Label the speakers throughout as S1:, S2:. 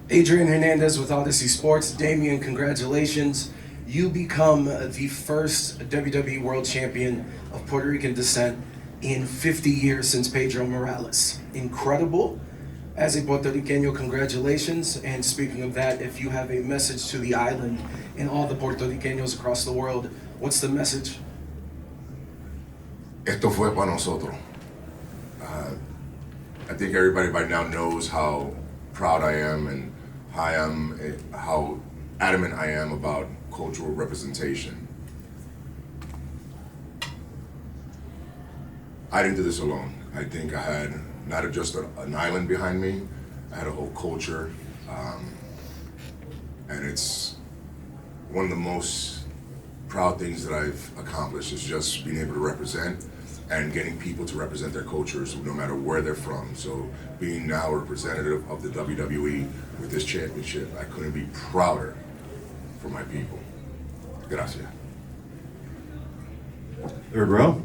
S1: Adrian Hernandez with Odyssey Sports. Damian, congratulations. You become the first WWE World Champion of Puerto Rican descent in 50 years since Pedro Morales. Incredible. As a Puerto Riqueño, congratulations. And speaking of that, if you have a message to the island and all the Puerto Riqueños across the world, what's the message?
S2: Esto fue para nosotros. I think everybody by now knows how proud I am and how adamant I am about cultural representation. I didn't do this alone. I think I had not just an island behind me, I had a whole culture, and it's one of the most proud things that I've accomplished is just being able to represent and getting people to represent their cultures no matter where they're from. So being now a representative of the WWE with this championship, I couldn't be prouder for my people. Gracias.
S3: Third row.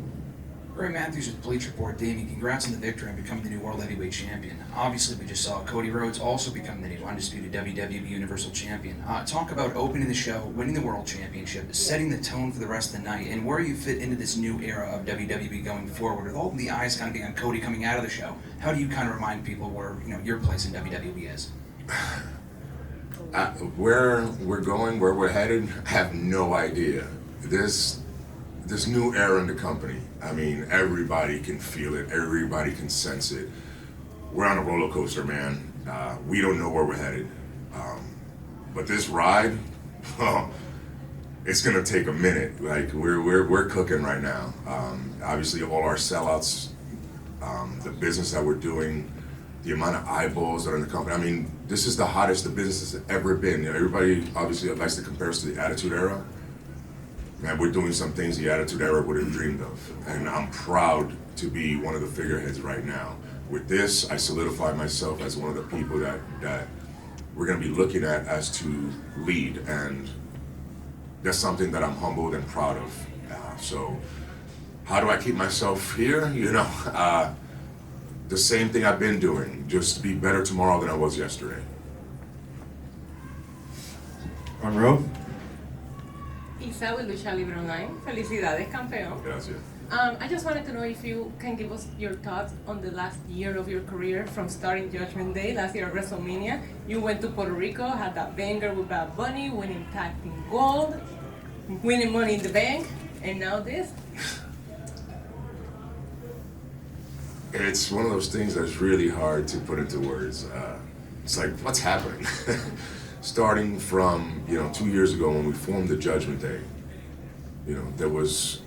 S4: Ray Matthews with Bleach Report. Damian, congrats on the victory and becoming the new World Heavyweight Champion. Obviously, we just saw Cody Rhodes also become the new undisputed WWE Universal Champion. Talk about opening the show, winning the World Championship, setting the tone for the rest of the night, and where you fit into this new era of WWE going forward. With all the eyes kind of being on Cody coming out of the show, how do you kind of remind people where your place in WWE is?
S2: Where we're going, where we're headed, I have no idea. This new era in the company, I mean, everybody can feel it, everybody can sense it. We're on a roller coaster, man. We don't know where we're headed. But this ride, it's gonna take a minute. Like we're cooking right now. Obviously, all our sellouts, the business that we're doing, the amount of eyeballs that are in the company. I mean, this is the hottest the business has ever been. Everybody obviously likes to compare us to the Attitude Era. Man, we're doing some things the Attitude Era would have dreamed of. And I'm proud to be one of the figureheads right now. With this, I solidify myself as one of the people that we're gonna be looking at as to lead. And that's something that I'm humbled and proud of. So how do I keep myself here? The same thing I've been doing, just be better tomorrow than I was yesterday.
S3: Front row.
S5: Isa with Lucha Libre Online. Felicidades, campeón.
S2: Gracias.
S5: I just wanted to know if you can give us your thoughts on the last year of your career from starting Judgment Day, last year at WrestleMania. You went to Puerto Rico, had that banger with Bad Bunny, winning Tag Team Gold, winning Money in the Bank, and now this.
S2: It's one of those things that's really hard to put into words. It's like, what's happening? Starting from 2 years ago when we formed the Judgment Day, there was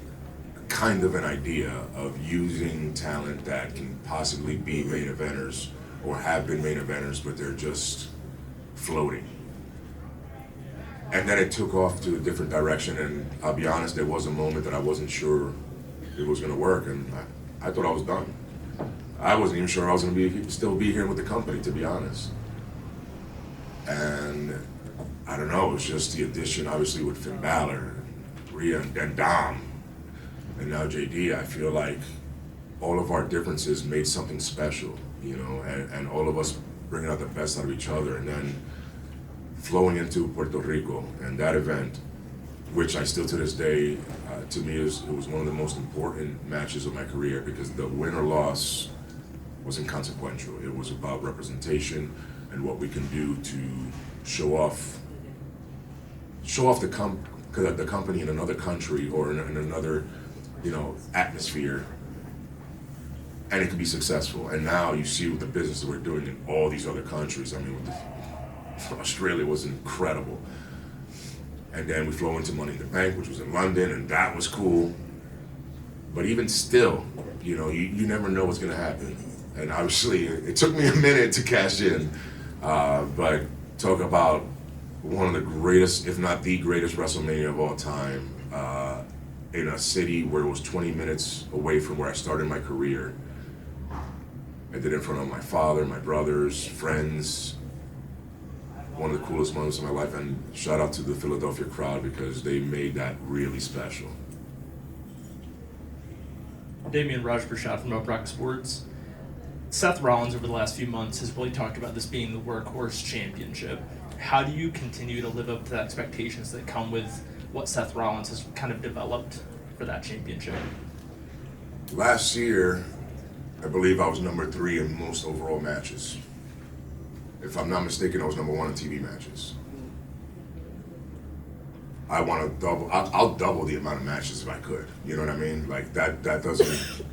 S2: kind of an idea of using talent that can possibly be main eventers or have been main eventers, but they're just floating. And then it took off to a different direction, and I'll be honest, there was a moment that I wasn't sure it was going to work, and I thought I was done. I wasn't even sure I was going to still be here with the company, to be honest. And I don't know, it was just the addition, obviously, with Finn Balor, Rhea, and Dom, and now JD. I feel like all of our differences made something special, and all of us bringing out the best out of each other, and then flowing into Puerto Rico and that event, which I still to this day, to me, it was one of the most important matches of my career because the win or loss wasn't consequential. It was about representation and what we can do to show off the company in another country or in another, atmosphere, and it can be successful. And now you see with the business that we're doing in all these other countries. I mean, Australia was incredible. And then we flow into Money in the Bank, which was in London, and that was cool. But even still, you never know what's gonna happen. And obviously, it took me a minute to cash in. But talk about one of the greatest, if not the greatest WrestleMania of all time, in a city where it was 20 minutes away from where I started my career. I did it in front of my father, my brothers, friends. One of the coolest moments of my life, and shout out to the Philadelphia crowd because they made that really special.
S6: Damian Raj Prashad from Rock Sports. Seth Rollins over the last few months has really talked about this being the Workhorse Championship. How do you continue to live up to the expectations that come with what Seth Rollins has kind of developed for that championship?
S2: Last year, I believe I was number 3 in most overall matches. If I'm not mistaken, I was number 1 in TV matches. I want to double. I'll double the amount of matches if I could. You know what I mean? Like that doesn't.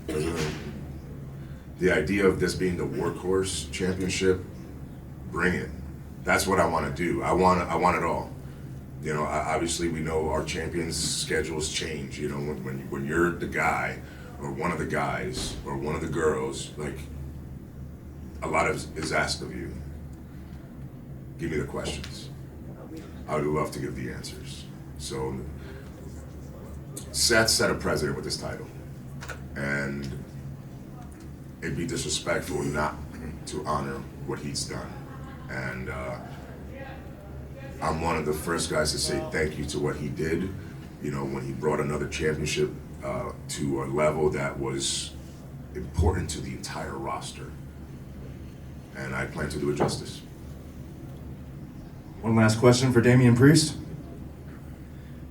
S2: The idea of this being the Workhorse Championship, bring it. That's what I want to do. I want it all. You know, obviously we know our champions' schedules change. You know, when you're the guy, or one of the guys, or one of the girls, like a lot is asked of you. Give me the questions. I would love to give the answers. So, Seth set a precedent with this title, and it'd be disrespectful not to honor what he's done. And I'm one of the first guys to say thank you to what he did. You know, when he brought another championship to a level that was important to the entire roster, and I plan to do it justice.
S3: One last question for Damian Priest.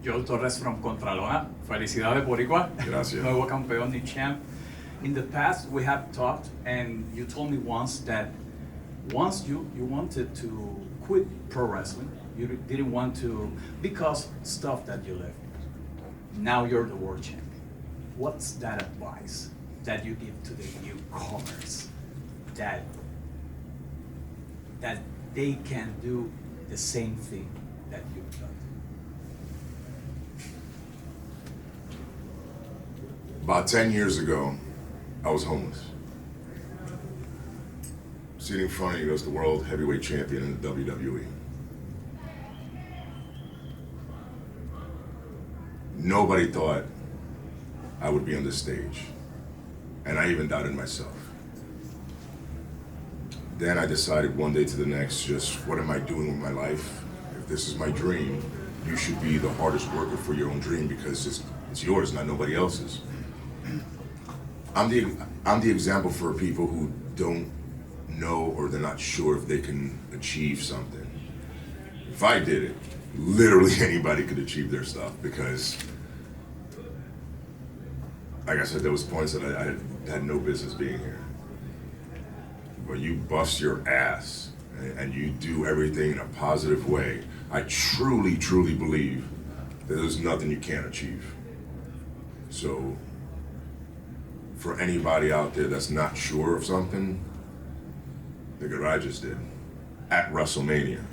S7: Joel Torres from Contralona. Felicidades, Boricua.
S2: Gracias.
S7: Nuevo campeón, new champ. In the past, we have talked, and you told me once that once you wanted to quit pro wrestling, you didn't want to, because stuff that you left. Now you're the world champion. What's that advice that you give to the newcomers that they can do the same thing that you've done?
S2: About 10 years ago, I was homeless. Sitting in front of you as the world heavyweight champion in the WWE. Nobody thought I would be on this stage, and I even doubted myself. Then I decided one day to the next, just what am I doing with my life? If this is my dream, you should be the hardest worker for your own dream, because it's yours, not nobody else's. I'm the example for people who don't know, or they're not sure if they can achieve something. If I did it, literally anybody could achieve their stuff, because like I said, there was points that I had no business being here. But you bust your ass and you do everything in a positive way. I truly, truly believe that there's nothing you can't achieve. So for anybody out there that's not sure of something, look at what I just did at WrestleMania.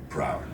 S2: Proud.